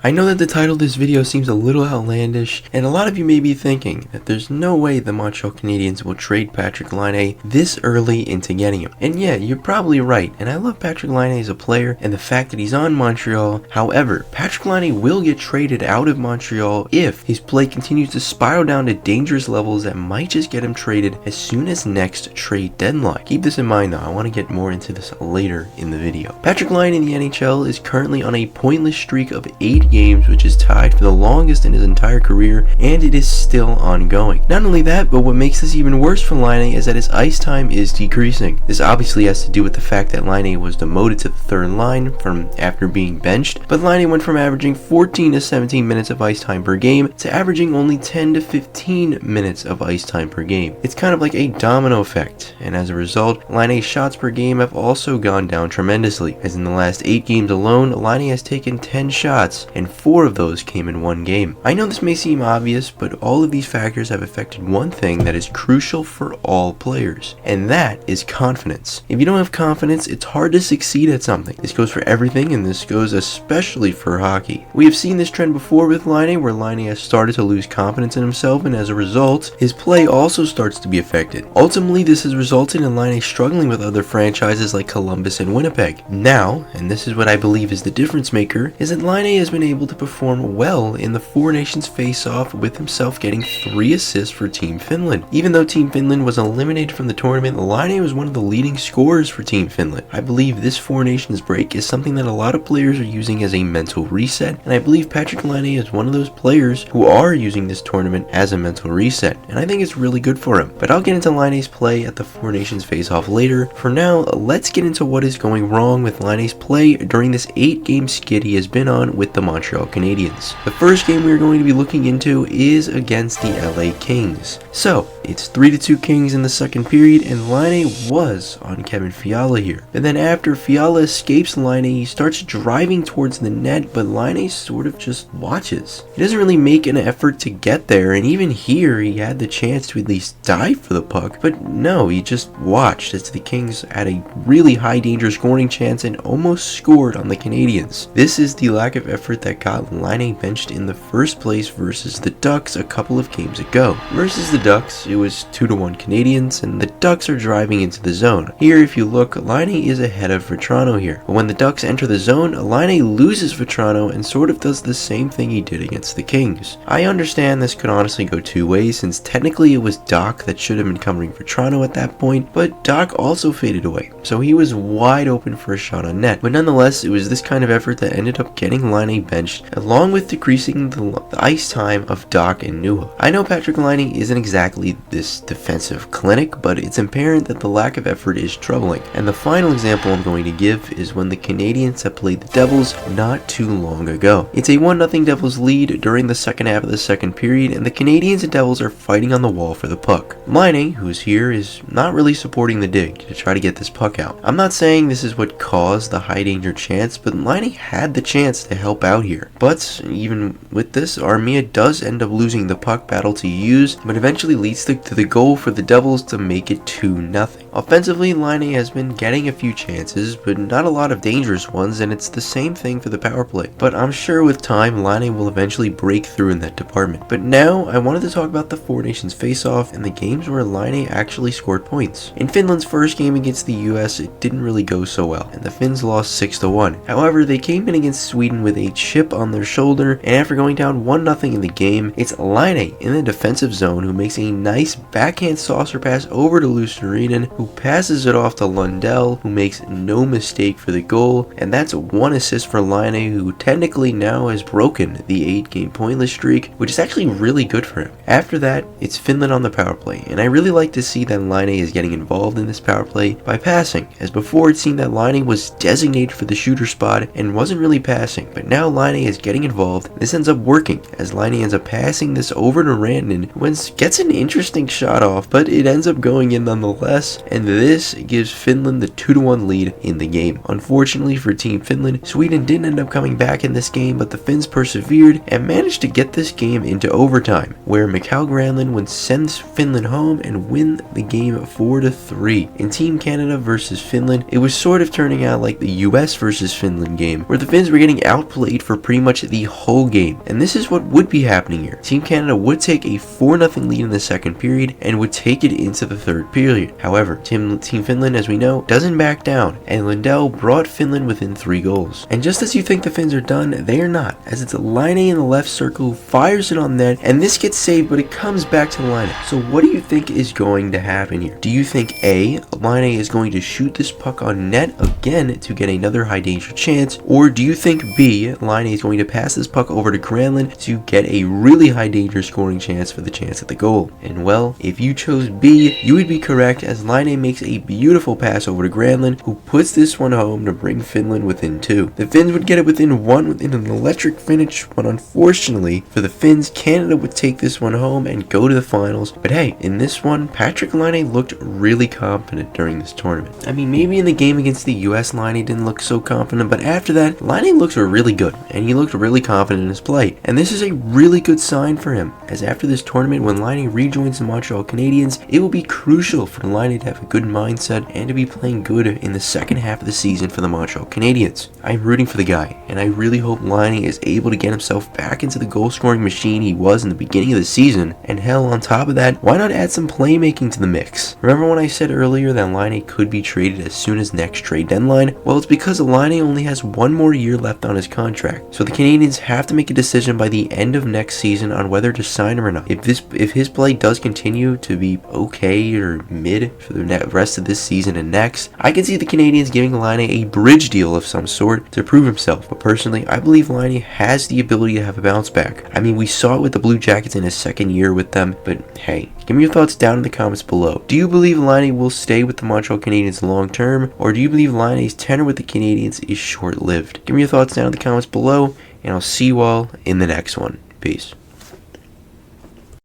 I know that the title of this video seems a little outlandish, and a lot of you may be thinking that there's no way the Montreal Canadiens will trade Patrik Laine this early into getting him. And yeah, you're probably right, and I love Patrik Laine as a player and the fact that he's on Montreal. However, Patrik Laine will get traded out of Montreal if his play continues to spiral down to dangerous levels that might just get him traded as soon as next trade deadline. Keep this in mind though, I want to get more into this later in the video. Patrik Laine in the NHL is currently on a pointless streak of 8 games, which is tied for the longest in his entire career, and it is still ongoing. Not only that, but what makes this even worse for Laine is that his ice time is decreasing. This obviously has to do with the fact that Laine was demoted to the third line from after being benched, but Laine went from averaging 14 to 17 minutes of ice time per game to averaging only 10 to 15 minutes of ice time per game. It's kind of like a domino effect, and as a result, Laine's shots per game have also gone down tremendously, as in the last 8 games alone, Laine has taken 10 shots, and 4 of those came in one game. I know this may seem obvious, but all of these factors have affected one thing that is crucial for all players, and that is confidence. If you don't have confidence, it's hard to succeed at something. This goes for everything, and this goes especially for hockey. We have seen this trend before with Laine, where Laine has started to lose confidence in himself, and as a result, his play also starts to be affected. Ultimately, this has resulted in Laine struggling with other franchises like Columbus and Winnipeg. Now, and this is what I believe is the difference maker, is that Laine has been able to perform well in the Four Nations face-off, with himself getting 3 assists for Team Finland. Even though Team Finland was eliminated from the tournament, Laine was one of the leading scorers for Team Finland. I believe this Four Nations break is something that a lot of players are using as a mental reset, and I believe Patrik Laine is one of those players who are using this tournament as a mental reset, and I think it's really good for him. But I'll get into Laine's play at the Four Nations face-off later. For now, let's get into what is going wrong with Laine's play during this 8-game skid he has been on with the Montreal Canadiens. The first game we're going to be looking into is against the LA Kings. So, it's 3-2 Kings in the second period, and Laine was on Kevin Fiala here. And then after Fiala escapes Laine, he starts driving towards the net, but Laine sort of just watches. He doesn't really make an effort to get there, and even here he had the chance to at least dive for the puck, but no, he just watched as the Kings had a really high danger scoring chance and almost scored on the Canadiens. This is the lack of effort that got Laine benched in the first place versus the Ducks a couple of games ago. Versus the Ducks, it was 2-1 Canadiens, and the Ducks are driving into the zone. Here, if you look, Laine is ahead of Vetrano here, but when the Ducks enter the zone, Laine loses Vetrano and sort of does the same thing he did against the Kings. I understand this could honestly go 2 ways, since technically it was Doc that should have been covering Vetrano at that point, but Doc also faded away, so he was wide open for a shot on net. But nonetheless, it was this kind of effort that ended up getting Laine benched, along with decreasing the ice time of Doc and Nuha. I know Patrik Laine isn't exactly this defensive clinic, but it's apparent that the lack of effort is troubling. And the final example I'm going to give is when the Canadiens have played the Devils not too long ago. It's a 1-0 Devils lead during the second half of the second period, and the Canadiens and Devils are fighting on the wall for the puck. Laine, who's here, is not really supporting the dig to try to get this puck out. I'm not saying this is what caused the high danger chance, but Laine had the chance to help out here. But even with this, Armia does end up losing the puck battle to use, but eventually leads to the goal for the Devils to make it 2-0. Offensively, Laine has been getting a few chances, but not a lot of dangerous ones, and it's the same thing for the power play. But I'm sure with time, Laine will eventually break through in that department. But now, I wanted to talk about the Four Nations face-off and the games where Laine actually scored points. In Finland's first game against the US, it didn't really go so well, and the Finns lost 6-1. However, they came in against Sweden with a chip on their shoulder, and after going down 1-0 in the game, it's Laine in the defensive zone who makes a nice backhand saucer pass over to Luostarinen, who passes it off to Lundell, who makes no mistake for the goal, and that's 1 assist for Laine, who technically now has broken the 8-game pointless streak, which is actually really good for him. After that, it's Finland on the power play, and I really like to see that Laine is getting involved in this power play by passing, as before it seemed that Laine was designated for the shooter spot and wasn't really passing, but now Laine is getting involved. This ends up working, as Laine ends up passing this over to Rantanen, who gets an interesting interesting shot off, but it ends up going in nonetheless, and this gives Finland the 2-1 lead in the game. Unfortunately for Team Finland, Sweden didn't end up coming back in this game, but the Finns persevered and managed to get this game into overtime, where Mikael Granlund sends Finland home and win the game 4-3. In Team Canada versus Finland, it was sort of turning out like the US versus Finland game, where the Finns were getting outplayed for pretty much the whole game, and this is what would be happening here. Team Canada would take a 4-0 lead in the second period and would take it into the third period. However, Team Finland, as we know, doesn't back down, and Lindell brought Finland within 3 goals. And just as you think the Finns are done, they are not, as it's Laine in the left circle who fires it on net, and this gets saved, but it comes back to Laine. So what do you think is going to happen here? Do you think A, Laine is going to shoot this puck on net again to get another high danger chance, or do you think B, Laine is going to pass this puck over to Granlund to get a really high danger scoring chance for the chance at the goal? And well, if you chose B, you would be correct, as Laine makes a beautiful pass over to Granlund, who puts this one home to bring Finland within 2. The Finns would get it within 1 within an electric finish, but unfortunately for the Finns, Canada would take this one home and go to the finals. But hey, in this one, Patrik Laine looked really confident during this tournament. I mean, maybe in the game against the US, Laine didn't look so confident, but after that, Laine looks really good, and he looked really confident in his play. And this is a really good sign for him, as after this tournament, when Laine rejoins the Montreal Canadiens, it will be crucial for Laine to have a good mindset and to be playing good in the second half of the season for the Montreal Canadiens. I'm rooting for the guy, and I really hope Laine is able to get himself back into the goal-scoring machine he was in the beginning of the season, and hell, on top of that, why not add some playmaking to the mix? Remember when I said earlier that Laine could be traded as soon as next trade deadline? Well, it's because Laine only has 1 more year left on his contract, so the Canadiens have to make a decision by the end of next season on whether to sign him or not. If his play does continue to be okay or mid for the rest of this season and next, I can see the Canadiens giving Laine a bridge deal of some sort to prove himself. But personally, I believe Laine has the ability to have a bounce back. I mean, we saw it with the Blue Jackets in his second year with them, but hey, give me your thoughts down in the comments below. Do you believe Laine will stay with the Montreal Canadiens long term, or do you believe Laine's tenure with the Canadiens is short-lived? Give me your thoughts down in the comments below, and I'll see you all in the next one. Peace.